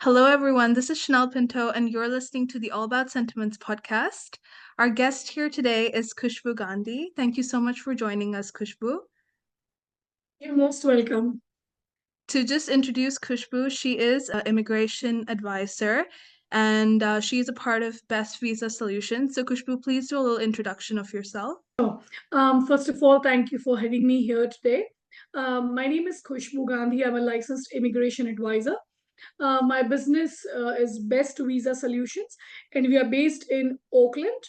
Hello, everyone. This is Chanel Pinto, and you're listening to the All About Sentiments podcast. Our guest here today is Khushbu Gandhi. Thank you so much for joining us, Khushbu. You're most welcome. To just introduce Khushbu, she is an immigration advisor and she is a part of Best Visa Solutions. So, Khushbu, please do a little introduction of yourself. First of all, thank you for having me here today. My name is Khushbu Gandhi. I'm a licensed immigration advisor. My business is Best Visa Solutions, and we are based in Oakland,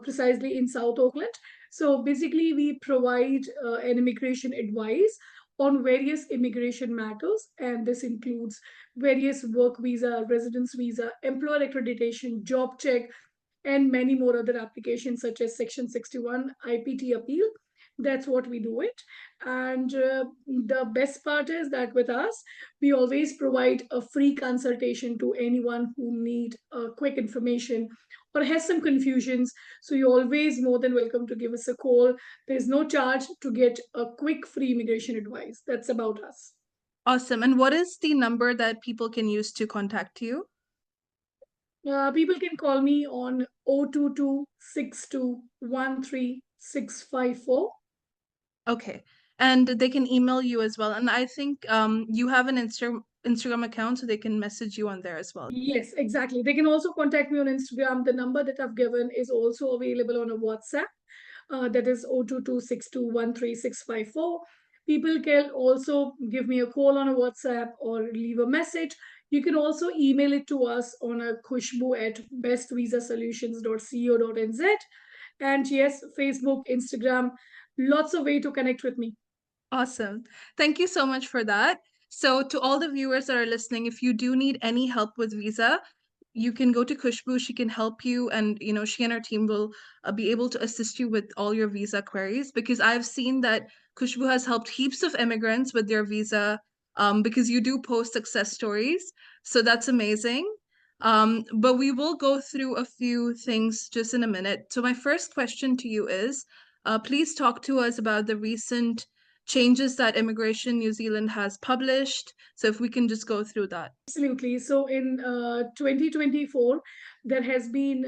precisely in South Oakland. So basically, we provide an immigration advice on various immigration matters, and this includes various work visa, residence visa, employer accreditation, job check, and many more other applications such as Section 61 IPT appeal. That's what we do it. And the best part is that with us, we always provide a free consultation to anyone who need quick information or has some confusions. So you're always more than welcome to give us a call. There's no charge to get a quick free immigration advice. That's about us. Awesome. And what is the number that people can use to contact you? People can call me on 02262136654. Okay. And they can email you as well. And I think you have an Instagram account, so they can message you on there as well. Yes, exactly. They can also contact me on Instagram. The number that I've given is also available on a WhatsApp. That is 02262136654. People can also give me a call on a WhatsApp or leave a message. You can also email it to us on a khushbu at bestvisasolutions.co.nz. And yes, Facebook, Instagram, lots of way to connect with me. Awesome. Thank you so much for that. So, to all the viewers that are listening, if you do need any help with visa, you can go to Khushbu. She can help you, and she and her team will be able to assist you with all your visa queries. Because I've seen that Khushbu has helped heaps of immigrants with their visa. Because you do post success stories, so that's amazing. But we will go through a few things just in a minute. So, my first question to you is, please talk to us about the recent changes that Immigration New Zealand has published. So if we can just go through that. Absolutely. So in 2024, there has been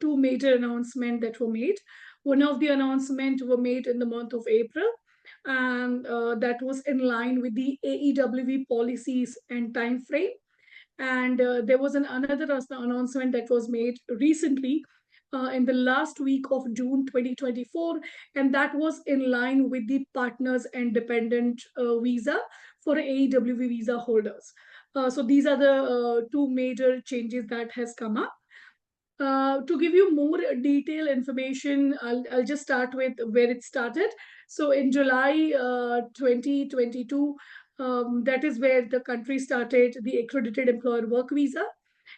two major announcements that were made. One of the announcements were made in the month of April, and that was in line with the AEWV policies and time frame. And there was another announcement that was made recently in the last week of June 2024, and that was in line with the partners and dependent visa for AEWV visa holders. So these are the two major changes that has come up. To give you more detailed information, I'll just start with where it started. So in July 2022, that is where the country started the accredited employer work visa.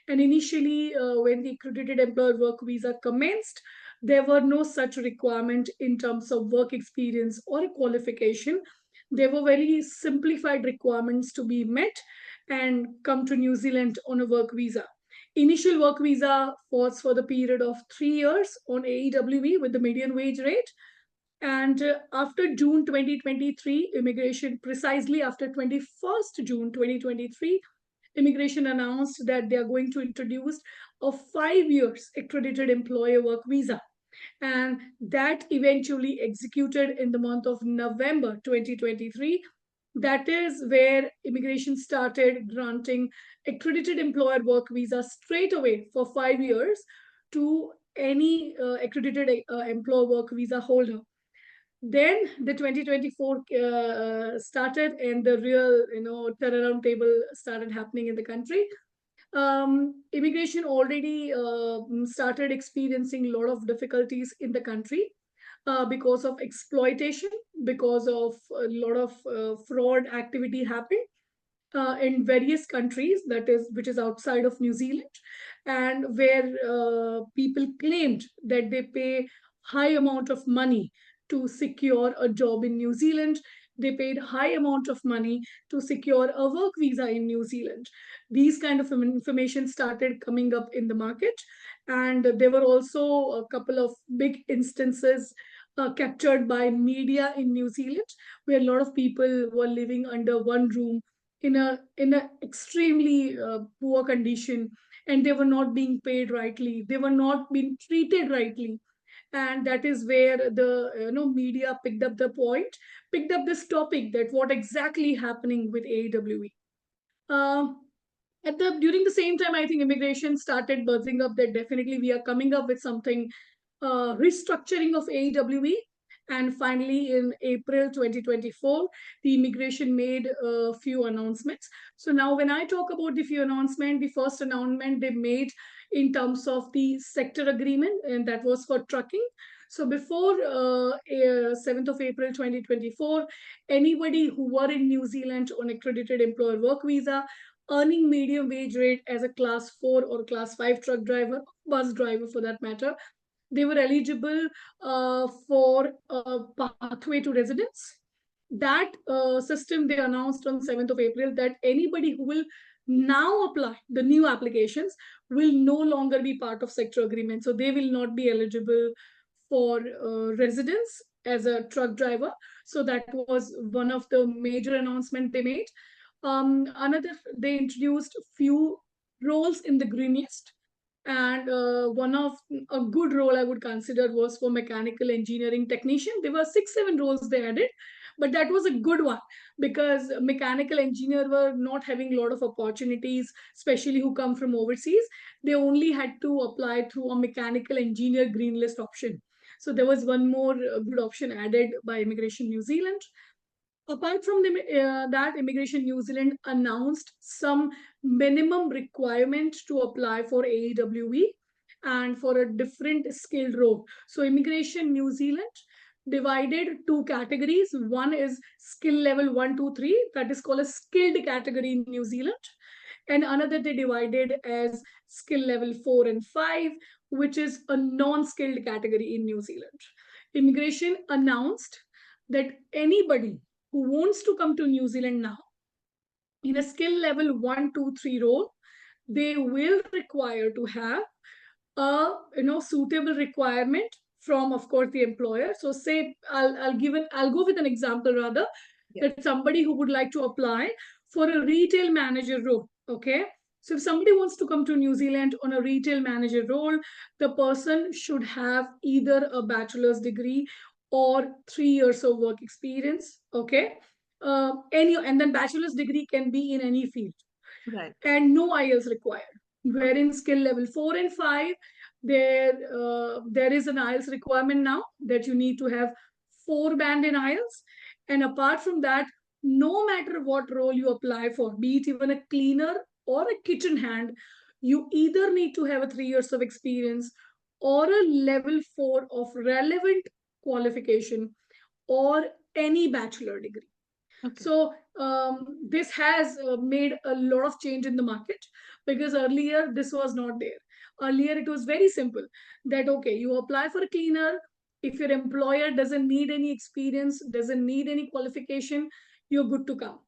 And initially, when the accredited employer work visa commenced, there were no such requirement in terms of work experience or qualification. There were very simplified requirements to be met and come to New Zealand on a work visa. Initial work visa was for the period of 3 years on AEWV with the median wage rate. And after June 2023, immigration, precisely after 21st June 2023, immigration announced that they are going to introduce a 5 years accredited employer work visa. And that eventually executed in the month of November 2023. That is where immigration started granting accredited employer work visa straight away for 5 years to any accredited employer work visa holder. Then the 2024 started, and the real turnaround table started happening in the country. Immigration already started experiencing a lot of difficulties in the country because of exploitation, because of a lot of fraud activity happening in various countries, that is which is outside of New Zealand, and where people claimed that they pay high amount of money to secure a job in New Zealand. They paid high amount of money to secure a work visa in New Zealand. These kind of information started coming up in the market, and there were also a couple of big instances captured by media in New Zealand, where a lot of people were living under one room in a extremely poor condition, and they were not being paid rightly, they were not being treated rightly. And that is where the media picked up the point, picked up this topic, that what exactly happening with AWE. um, During the same time, I think immigration started buzzing up that definitely we are coming up with something, restructuring of AWE. And finally, in April 2024, the immigration made a few announcements. So now, when I talk about the few announcement, the first announcement they made in terms of the sector agreement, and that was for trucking. So before 7th of April 2024, anybody who were in New Zealand on accredited employer work visa, earning medium wage rate as a class 4 or class 5 truck driver, bus driver for that matter, they were eligible for a pathway to residence. That system they announced on 7th of April, that anybody who will now apply the new applications will no longer be part of sector agreement. So they will not be eligible for residence as a truck driver. So that was one of the major announcement they made. Another, they introduced few roles in the green list, and one of a good role I would consider was for mechanical engineering technician. There were 6 7 roles they added, but that was a good one, because mechanical engineer were not having a lot of opportunities, especially who come from overseas. They only had to apply through a mechanical engineer green list option. So there was one more good option added by Immigration New Zealand. Apart from that, Immigration New Zealand announced some minimum requirement to apply for AEWE and for a different skilled role. So Immigration New Zealand divided two categories. One is skill level 1, 2, 3, that is called a skilled category in New Zealand. And another they divided as skill level 4 and 5, which is a non-skilled category in New Zealand. Immigration announced that anybody who wants to come to New Zealand now in a skill level 1, 2, 3 role, they will require to have a suitable requirement from, of course, the employer. So say I'll go with an example rather, Yeah. that somebody who would like to apply for a retail manager role. Okay. So if somebody wants to come to New Zealand on a retail manager role, the person should have either a bachelor's degree or 3 years of work experience. Okay. And then bachelor's degree can be in any field, Right. and no IELTS required. Okay. Wherein skill level 4 and 5, there is an IELTS requirement now, that you need to have 4 band in IELTS. And apart from that, no matter what role you apply for, be it even a cleaner or a kitchen hand, you either need to have a 3 years of experience or a level 4 of relevant qualification or any bachelor degree. Okay. So this has made a lot of change in the market, because earlier this was not there. Earlier it was very simple, that okay, you apply for a cleaner. If your employer doesn't need any experience, doesn't need any qualification, you're good to come.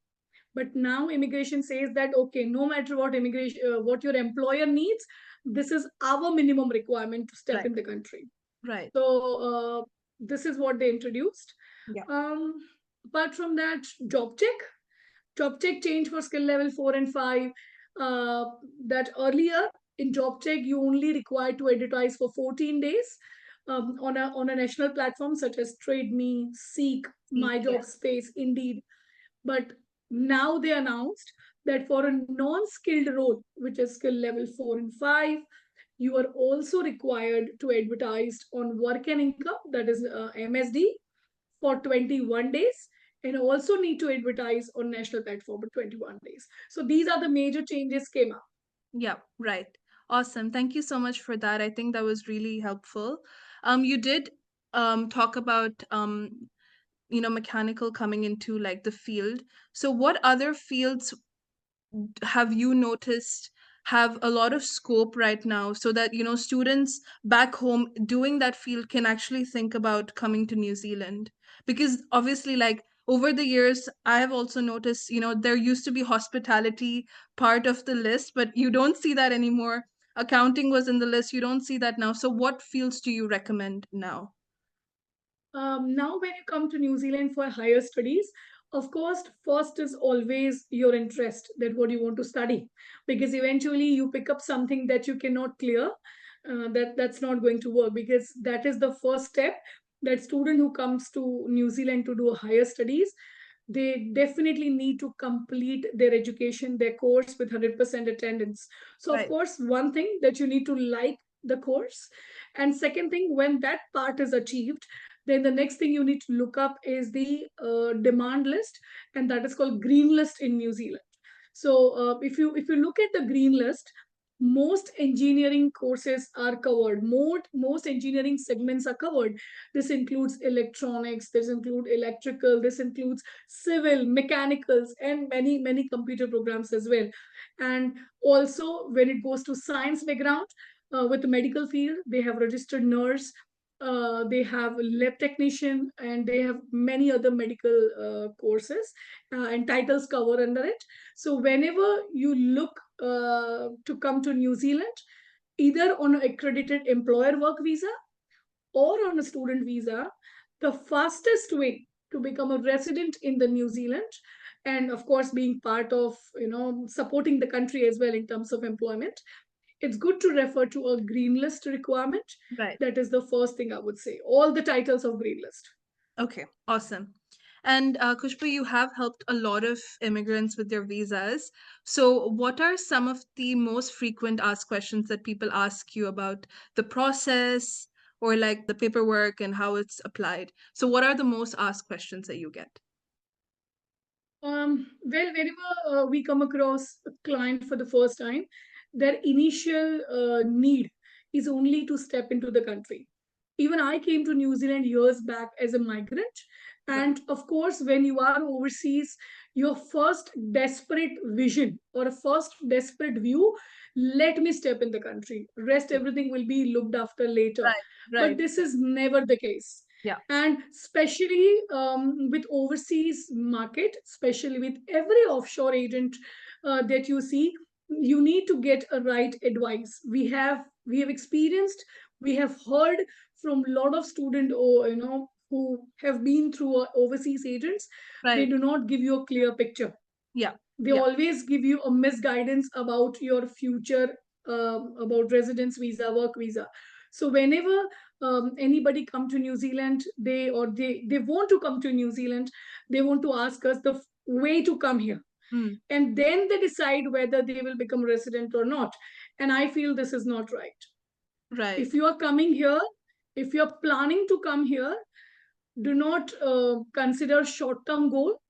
But now immigration says that okay, no matter what immigration, what your employer needs, this is our minimum requirement to step Right. in the country. Right. So this is what they introduced. Yeah. Um, Apart from that, job check. Job check change for skill level 4 and 5. Uh, that earlier in job check, you only required to advertise for 14 days on a national platform such as TradeMe, Seek, My Yeah. Job Space, Indeed. But now they announced that for a non-skilled role, which is skill level 4 and 5, you are also required to advertise on work and income, that is MSD, for 21 days, and also need to advertise on national platform for 21 days. So these are the major changes came up. Yeah, right. Awesome. Thank you so much for that. I think that was really helpful. You did talk about mechanical coming into like the field. So what other fields have you noticed have a lot of scope right now so that students back home doing that field can actually think about coming to New Zealand? Because obviously, like, over the years I have also noticed there used to be hospitality part of the list, but you don't see that anymore. Accounting was in the list, you don't see that now. So what fields do you recommend now? Now, when you come to New Zealand for higher studies, Of course, first is always your interest, that what you want to study, because eventually you pick up something that you cannot clear, that's not going to work, because that is the first step. That student who comes to New Zealand to do higher studies, they definitely need to complete their education, their course with 100% attendance. So of Right. course, one thing that you need to like the course, and second thing, when that part is achieved, then the next thing you need to look up is the demand list, and that is called green list in New Zealand. So if you look at the green list, most engineering courses are covered. Most engineering segments are covered. This includes electronics, this includes electrical, this includes civil, mechanicals, and many computer programs as well. And also, when it goes to science background, with the medical field, they have registered nurse, they have lab technician, and they have many other medical courses, and titles cover under it. So whenever you look to come to New Zealand, either on an accredited employer work visa or on a student visa, the fastest way to become a resident in the New Zealand, and of course being part of, supporting the country as well in terms of employment, it's good to refer to a green list requirement. Right. That is the first thing I would say. All the titles of green list. Okay, awesome. And Kushbu, you have helped a lot of immigrants with their visas. So, what are some of the most frequent asked questions that people ask you about the process or like the paperwork and how it's applied? So, what are the most asked questions that you get? Well, whenever we come across a client for the first time, their initial need is only to step into the country. Even I came to New Zealand years back as a migrant. Right. And of course, when you are overseas, your first desperate vision or a first desperate view, let me step in the country. Rest, everything will be looked after later. Right. But Right. this is never the case. Yeah. And especially with overseas market, especially with every offshore agent that you see, you need to get a right advice. We have experienced, we have heard from a lot of student, or who have been through overseas agents. They Right. do not give you a clear picture. Yeah. They Yeah. always give you a misguidance about your future, about residence visa, work visa. So whenever anybody come to New Zealand, they want to come to New Zealand, they want to ask us the way to come here, Mm. and then they decide whether they will become resident or not. And I feel this is not right. If Right. you are coming here, if you are planning to come here, do not consider short term goal.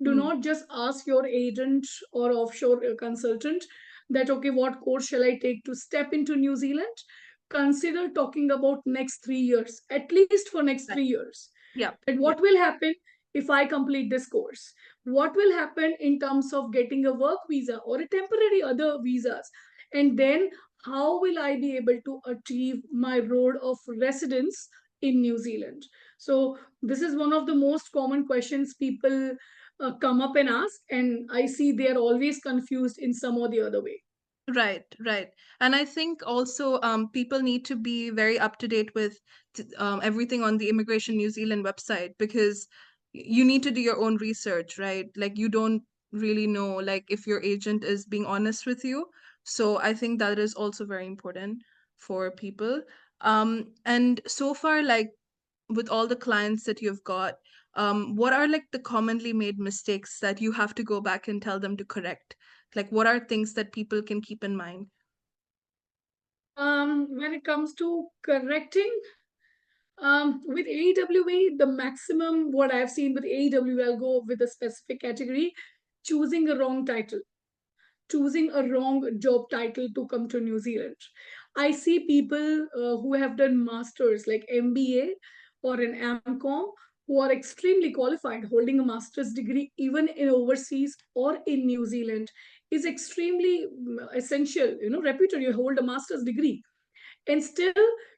Do Mm. not just ask your agent or offshore consultant that, okay, what course shall I take to step into New Zealand. Consider talking about next 3 years, at least for next Right. 3 years, Yeah. that Yeah. what will happen if I complete this course, what will happen in terms of getting a work visa or a temporary other visas, and then how will I be able to achieve my road of residence in New Zealand. So this is one of the most common questions people come up and ask, and I see they are always confused in some or the other way. Right, right. And I think also people need to be very up to date with everything on the Immigration New Zealand website because you need to do your own research, right? Like you don't really know like if your agent is being honest with you. So I think that is also very important for people. And so far, like with all the clients that you've got, what are like the commonly made mistakes that you have to go back and tell them to correct? Like, what are things that people can keep in mind? When it comes to correcting, with AWA, the maximum what I've seen with AWA, I'll go with a specific category, choosing a wrong title, choosing a wrong job title to come to New Zealand. I see people who have done masters like MBA or an AMCOM, who are extremely qualified. Holding a master's degree even in overseas or in New Zealand is extremely essential. Reputed, you hold a master's degree, and still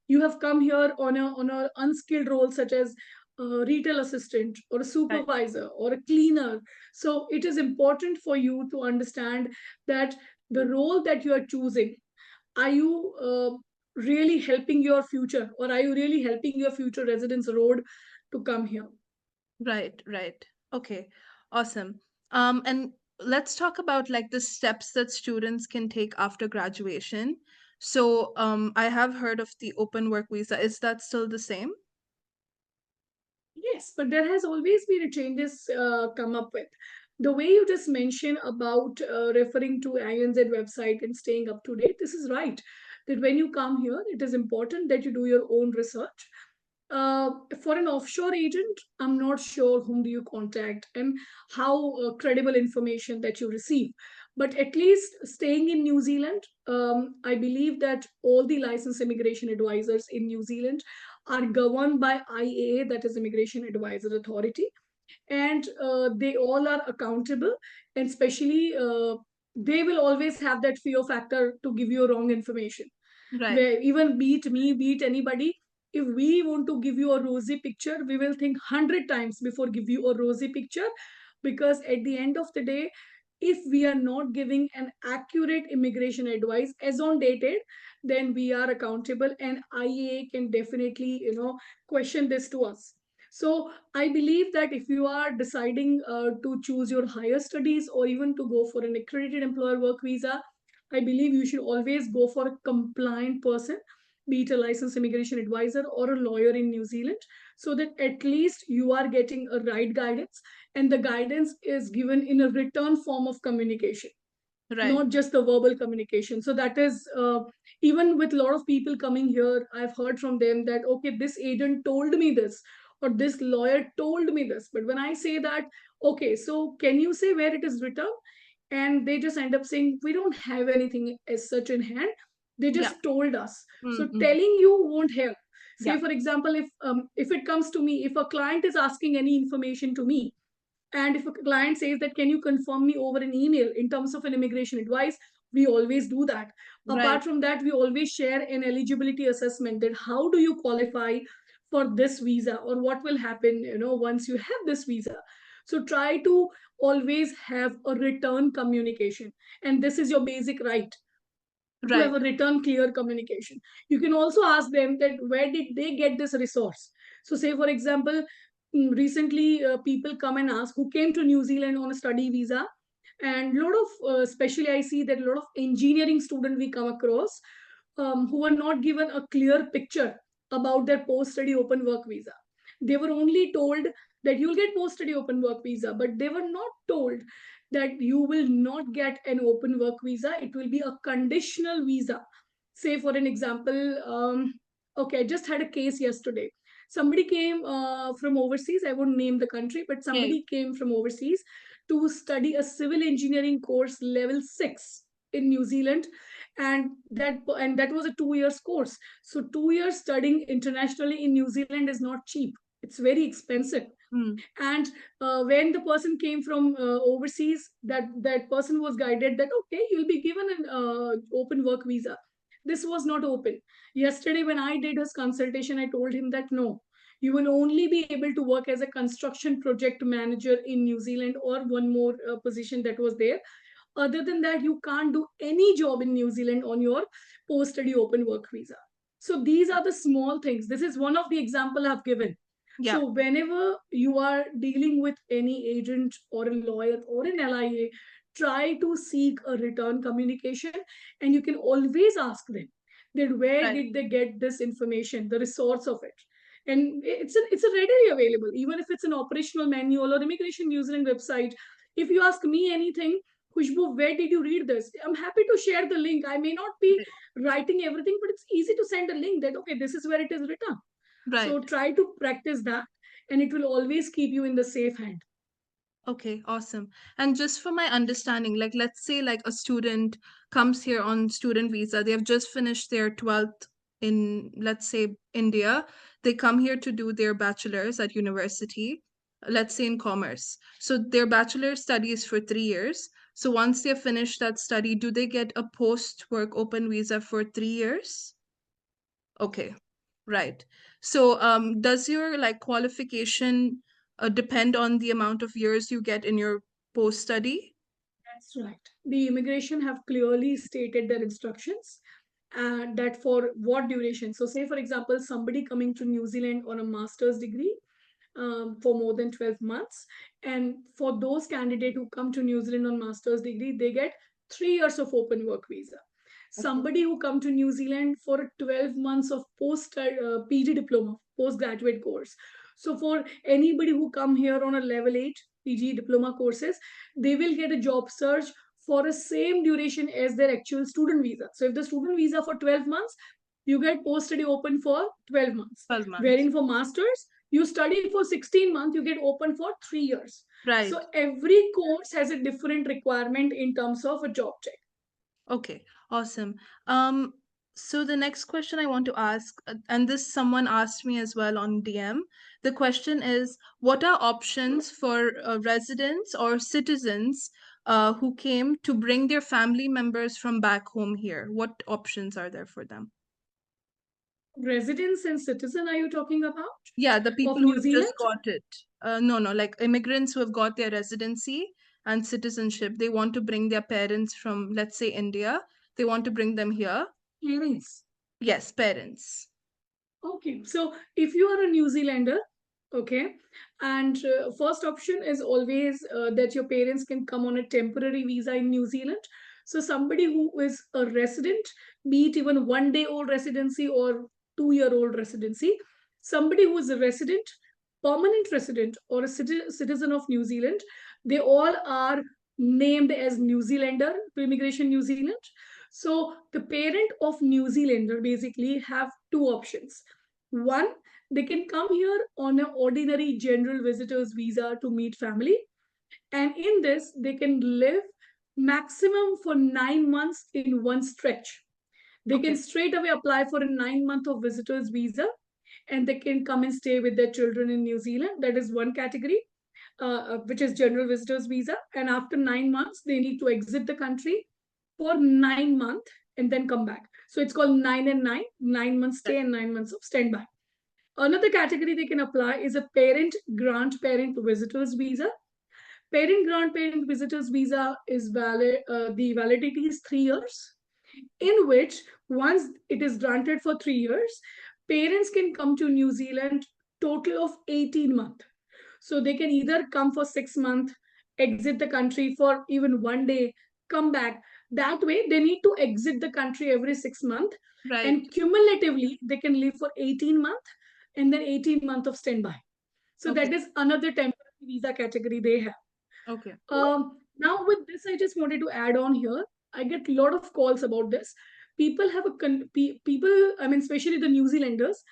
you have come here on a unskilled role such as a retail assistant or a Right. supervisor or a cleaner. So it is important for you to understand that the role that you are choosing, are you really helping your future, or are you really helping your future residents road to come here? Right, right. Okay. Awesome. And let's talk about like the steps that students can take after graduation. So, I have heard of the open work visa. Is that still the same? Yes, but there has always been a changes come up with. The way you just mentioned about referring to INZ website and staying up to date, this is right. That when you come here, it is important that you do your own research. For an offshore agent, I'm not sure whom do you contact and how credible information that you receive. But at least staying in New Zealand, I believe that all the licensed immigration advisors in New Zealand are governed by IAA, that is Immigration Advisor Authority, and they all are accountable, and especially they will always have that fear factor to give you wrong information, Right. where even beat me, beat anybody, if we want to give you a rosy picture, we will think 100 times before give you a rosy picture, because at the end of the day, if we are not giving an accurate immigration advice as on dated, then we are accountable, and IAA can definitely, question this to us. So I believe that if you are deciding to choose your higher studies or even to go for an accredited employer work visa, I believe you should always go for a compliant person, be it a licensed immigration advisor or a lawyer in New Zealand, so that at least you are getting a right guidance, and the guidance is given in a written form of communication, Right. not just the verbal communication. So that is, even with a lot of people coming here, I've heard from them that, okay, this agent told me this, or this lawyer told me this. But when I say that, okay, so can you say where it is written? And they just end up saying, we don't have anything as such in hand. They Yeah. just told us. So Mm-hmm. telling you won't help. Say, Yeah. for example, if it comes to me, if a client is asking any information to me, and if a client says that, can you confirm me over an email in terms of an immigration advice, we always do that. Right. Apart from that, we always share an eligibility assessment, that how do you qualify for this visa, or what will happen, once you have this visa. So try to always have a return communication, and this is your basic right, to Right. have a return clear communication. You can also ask them that where did they get this resource. So say for example, recently people come and ask who came to New Zealand on a study visa, and a lot of especially I see that a lot of engineering student we come across, who are not given a clear picture about their post study open work visa. They were only told that you'll get post study open work visa, but they were not told that you will not get an open work visa. It will be a conditional visa. Say, for an example, okay, I just had a case yesterday. Somebody came from overseas. I won't name the country, but Okay. somebody came from overseas to study a civil engineering course level 6 in New Zealand, and that was a 2 years course. So 2 years studying internationally in New Zealand is not cheap. It's very expensive. Mm. And when the person came from overseas, that person was guided that, okay, you'll be given an open work visa. This was not open. Yesterday when I did his consultation, I told him that no, you will only be able to work as a construction project manager in New Zealand, or one more position that was there. Other than that, you can't do any job in New Zealand on your post study open work visa. So these are the small things. This is one of the example I've given. Yeah. So whenever you are dealing with any agent or a lawyer or an LIA, try to seek a return communication, and you can always ask them that where Right. did they get this information, the resource of it. And it's a readily available, even if it's an operational manual or Immigration New Zealand website. If you ask me anything, Khushbu, where did you read this? I'm happy to share the link. I may not be writing everything, but it's easy to send a link that, okay, this is where it is written. So Right. try to practice that, and it will always keep you in the safe hand. Okay, awesome. And just for my understanding, like let's say like a student comes here on student visa, they have just finished their 12th in, let's say, India. They come here to do their bachelor's at university, let's say in commerce. So their bachelor study is for 3 years. So once they finish that study, do they get a post-work open visa for 3 years? Okay, right. So does your like qualification depend on the amount of years you get in your post study? That's right. The immigration have clearly stated their instructions, that for what duration. So, say for example, somebody coming to New Zealand on a master's degree, for more than 12 months. And for those candidates who come to New Zealand on master's degree, they get 3 years of open work visa. Okay. Somebody who come to New Zealand for a 12 months of PG diploma, postgraduate course. So for anybody who come here on a level 8 PG diploma courses, they will get a job search for a same duration as their actual student visa. So if the student visa for 12 months, you get post-study open for 12 months. 12 months. Wherein for masters, you study for 16 months, you get open for 3 years. Right. So every course has a different requirement in terms of a job check. Okay, awesome. So the next question I want to ask, and this someone asked me as well on DM. The question is, what are options for residents or citizens who came to bring their family members from back home here? What options are there for them? Residents and citizen, are you talking about? Yeah, the people Of who New have just Zealand? got it. No, like immigrants who have got their residency and citizenship. They want to bring their parents from, let's say, India. They want to bring them here. Parents. Yes, parents. Okay, so if you are a New Zealander, okay, and first option is always that your parents can come on a temporary visa in New Zealand. So somebody who is a resident, be it even 1 day old residency or 2 year old residency, somebody who is a resident, permanent resident, or a citizen of New Zealand, they all are named as New Zealander to Immigration New Zealand. So the parent of New Zealander basically have two options. One, they can come here on an ordinary general visitors visa to meet family. And in this, they can live maximum for 9 months in one stretch. They can Okay. straight away apply for a 9 month of visitors visa and they can come and stay with their children in New Zealand. That is one category, which is general visitors visa. And after 9 months, they need to exit the country for 9 months and then come back. So it's called 9 and 9, 9 months stay and 9 months of standby. Another category they can apply is a parent grandparent visitors visa. Parent grandparent visitors visa is valid, the validity is 3 years, in which once it is granted for 3 years, parents can come to New Zealand total of 18 months. So they can either come for 6 months, exit the country for even 1 day, come back. That way, they need to exit the country every 6 months. Right. And cumulatively, they can live for 18 months and then 18 months of standby. So Okay. that is another temporary visa category they have. Okay. Now, with this, I just wanted to add on here. I get a lot of calls about this. People have people, I mean, especially the New Zealanders,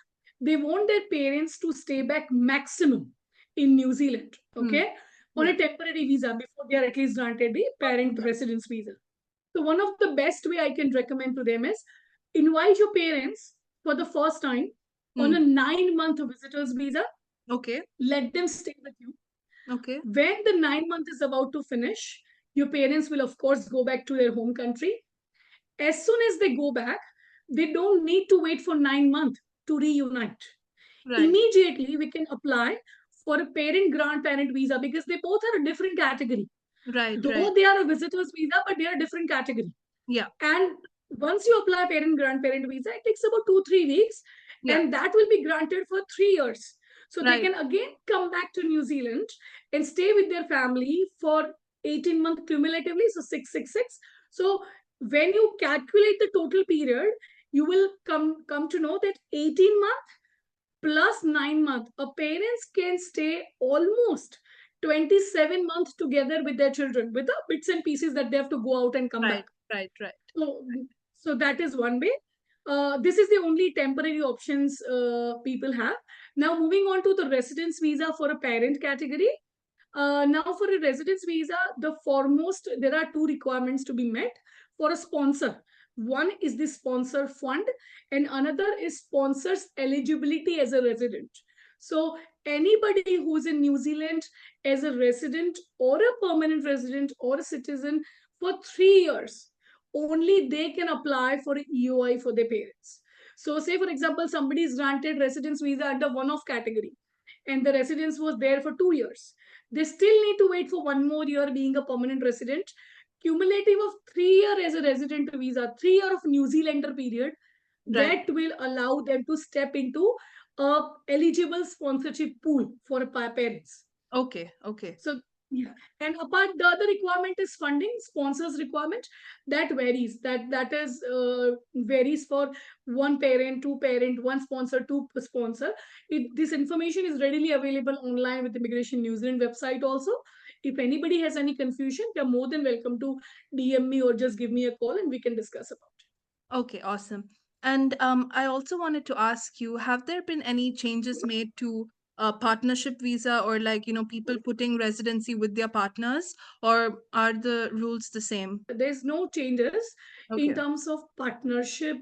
they want their parents to stay back maximum in New Zealand, okay, on Yeah. a temporary visa before they are at least granted the parent residence visa. So one of the best way I can recommend to them is invite your parents for the first time on a 9 month visitors visa. Okay. Let them stay with you. Okay. When the 9 month is about to finish, your parents will, of course, go back to their home country. As soon as they go back, they don't need to wait for 9 months to reunite. Right. Immediately, we can apply for a parent grandparent visa because they both are a different category. Right. Though Right. they are a visitor's visa, but they are a different category. Yeah. And once you apply parent grandparent visa, it takes about 2-3 weeks, Yeah. and that will be granted for 3 years. So they Right. can again come back to New Zealand and stay with their family for 18 months cumulatively, so 666. So when you calculate the total period, you will come to know that 18 months plus 9 months, a parents can stay almost 27 months together with their children with the bits and pieces that they have to go out and come Right. back. Right. Right. So that is one way. This is the only temporary options people have. Now moving on to the residence visa for a parent category. Now for a residence visa, the foremost, there are two requirements to be met for a sponsor. One is the sponsor fund and another is sponsor's eligibility as a resident. So anybody who's in New Zealand as a resident or a permanent resident or a citizen for 3 years, only they can apply for an EOI for their parents. So say for example, somebody is granted residence visa under one-off category and the residence was there for 2 years. They still need to wait for 1 more year being a permanent resident. Cumulative of 3 year as a resident visa, 3 year of New Zealander period, Right. that will allow them to step into a eligible sponsorship pool for parents. Okay, okay. So yeah, and apart the other requirement is funding, sponsors requirement that varies. That is varies for one parent, two parent, one sponsor, two sponsor. This information is readily available online with Immigration New Zealand website also. If anybody has any confusion, you're more than welcome to DM me or just give me a call and we can discuss about it. Okay, awesome. And I also wanted to ask you, have there been any changes made to a partnership visa, or like, people putting residency with their partners, or are the rules the same? There's no changes in Okay. terms of partnership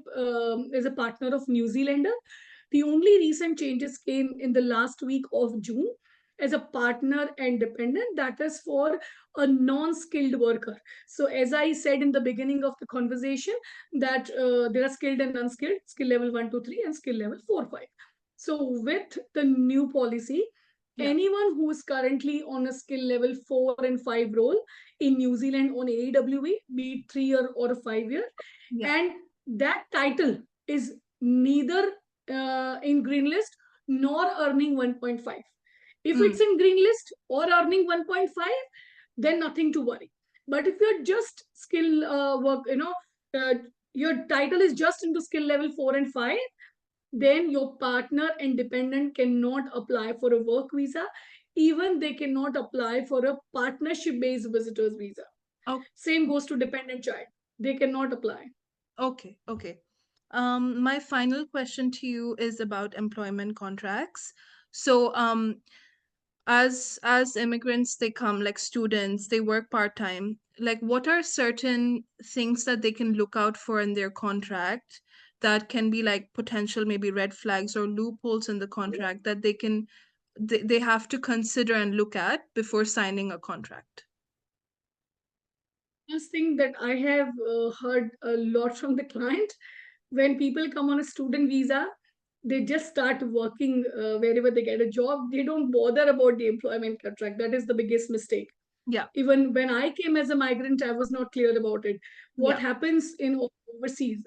as a partner of New Zealander. The only recent changes came in the last week of June as a partner and dependent, that is for a non-skilled worker. So as I said in the beginning of the conversation, that there are skilled and unskilled, skill level 1 to 3 and skill level 4 5. So with the new policy, Yeah. anyone who is currently on a skill level 4 and 5 role in New Zealand on AEWE, be it 3 year or a 5 year, Yeah. and that title is neither in green list nor earning 1.5. If Mm, it's in green list or earning 1.5, then nothing to worry. But if you're just skill work, your title is just into skill level 4 and 5, then your partner and dependent cannot apply for a work visa. Even they cannot apply for a partnership based visitors visa. oh, Same goes to dependent child. They cannot apply. okay, okay. My final question to you is about employment contracts. So, as immigrants, they come like students, they work part-time. Like, what are certain things that they can look out for in their contract that can be like potential maybe red flags or loopholes in the contract that they have to consider and look at before signing a contract? First thing that I have heard a lot from the client, when people come on a student visa, they just start working wherever they get a job. They don't bother about the employment contract. That is the biggest mistake. Yeah, Even when I came as a migrant, I was not clear about it. What yeah, happens in overseas,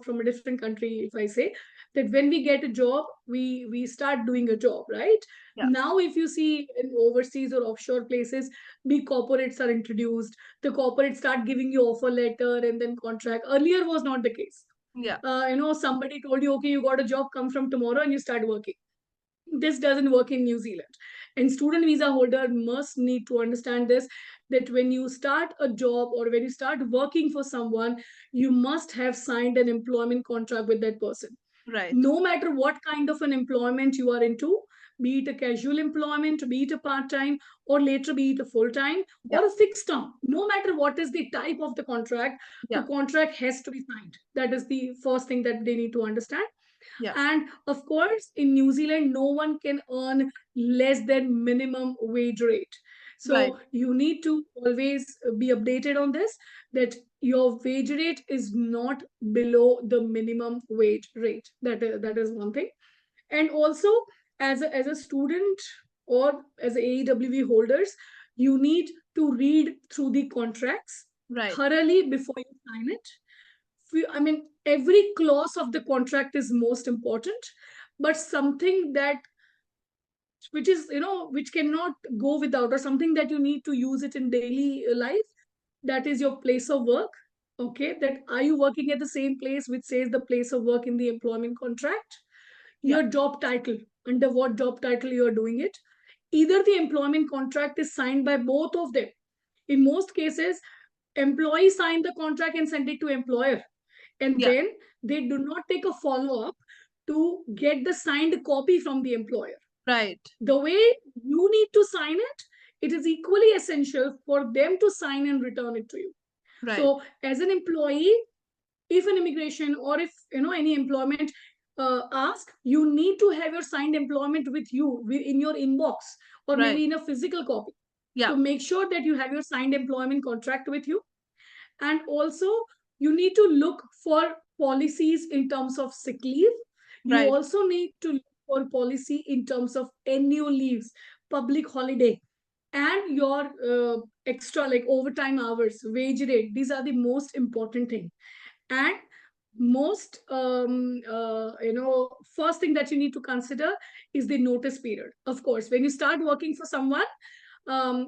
from a different country, if I say that when we get a job, we start doing a job, right? yeah, Now, if you see in overseas or offshore places, big corporates are introduced. The corporates start giving you offer letter and then contract. Earlier was not the case. yeah. Somebody told you, okay, you got a job, come from tomorrow, and you start working. This doesn't work in New Zealand. And student visa holder must need to understand this, that when you start a job or when you start working for someone, you must have signed an employment contract with that person. Right. No matter what kind of an employment you are into, be it a casual employment, be it a part-time, or later be it a full-time Yeah, or a fixed term, no matter what is the type of the yeah, contract has to be signed. That is the first thing that they need to understand. yeah. And of course, in New Zealand, no one can earn less than minimum wage rate. Right, So you need to always be updated on this, that your wage rate is not below the minimum wage rate. That is one thing. And also, as a student or as AEWV holders, you need to read through the contracts right, thoroughly before you sign it. I mean, every clause of the contract is most important, but something that which is which cannot go without, or something that you need to use it in daily life, that is your place of work. Okay, that are you working at the same place which says the place of work in the employment contract? yeah, Your job title, under what job title you are doing it. Either the employment contract is signed by both of them. In most cases, employee sign the contract and send it to employer, and yeah. then they do not take a follow up to get the signed copy from the employer. Right, The way you need to sign it, it is equally essential for them to sign and return it to you. right. So as an employee, if an immigration or if any employment ask, you need to have your signed employment with you in your inbox, or Right. maybe in a physical copy. Yeah. So make sure that you have your signed employment contract with you. And also, you need to look for policies in terms of sick leave. You Right. also need to look for policy in terms of annual leaves, public holiday, and your extra like overtime hours, wage rate. These are the most important thing. And most first thing that you need to consider is the notice period. Of course, when you start working for someone,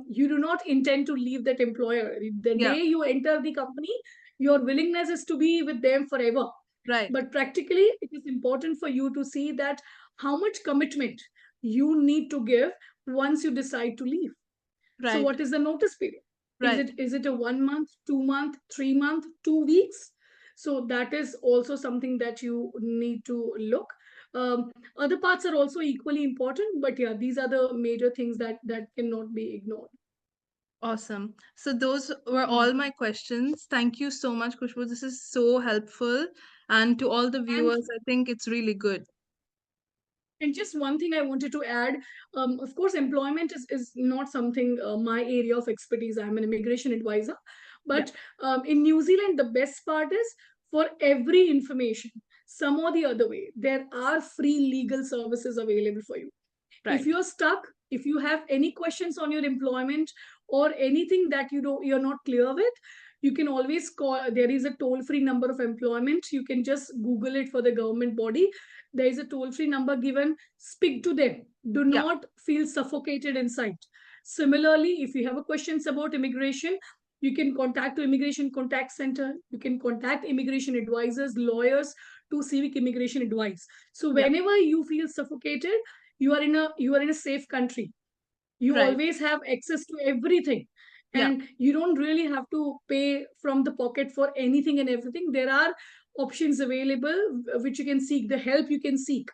you do not intend to leave that employer. The Yeah, day you enter the company, your willingness is to be with them forever. right, But practically, it is important for you to see that how much commitment you need to give once you decide to leave. So right, what is the notice period? Is right. it a 1 month, 2 month, 3 month, 2 weeks? So that is also something that you need to look. Other parts are also equally important, but yeah, these are the major things that cannot be ignored. Awesome. So those were Mm. all my questions. Thank you so much, Kushbu. This is so helpful. And to all the And viewers, I think it's really good. And just one thing I wanted to add, of course, employment is not something my area of expertise. I'm an immigration advisor. Yeah, But in New Zealand, the best part is for every information, some or the other way, there are free legal services available for you. If right. you're stuck, if you have any questions on your employment or anything that you're not clear with, you can always call. There is a toll free number of employment. You can just Google it for the government body. There is a toll free number given. Speak to them. Do Yeah, not feel suffocated inside. Similarly, if you have a questions about immigration, you can contact the immigration contact center. You can contact immigration advisors, lawyers to civic immigration advice. So yeah, whenever you feel suffocated, you are in a safe country. You right, always have access to everything, yeah, and you don't really have to pay from the pocket for anything and everything. There are options available which you can seek, the help you can seek.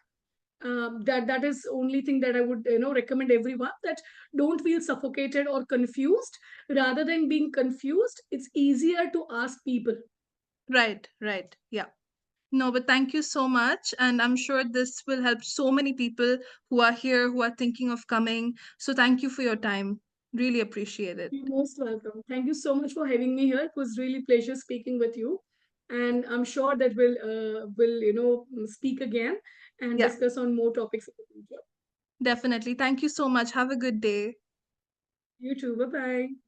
That is only thing that I would recommend everyone, that don't feel suffocated or confused. Rather than being confused, it's easier to ask people. right, right. Yeah. No, but thank you so much. And I'm sure this will help so many people who are here, who are thinking of coming. So thank you for your time. Really appreciate it. You're most welcome. Thank you so much for having me here. It was really pleasure speaking with you, and I'm sure that we'll speak again and Yeah, discuss on more topics in the future. definitely. Thank you so much. Have a good day. You too. Bye bye.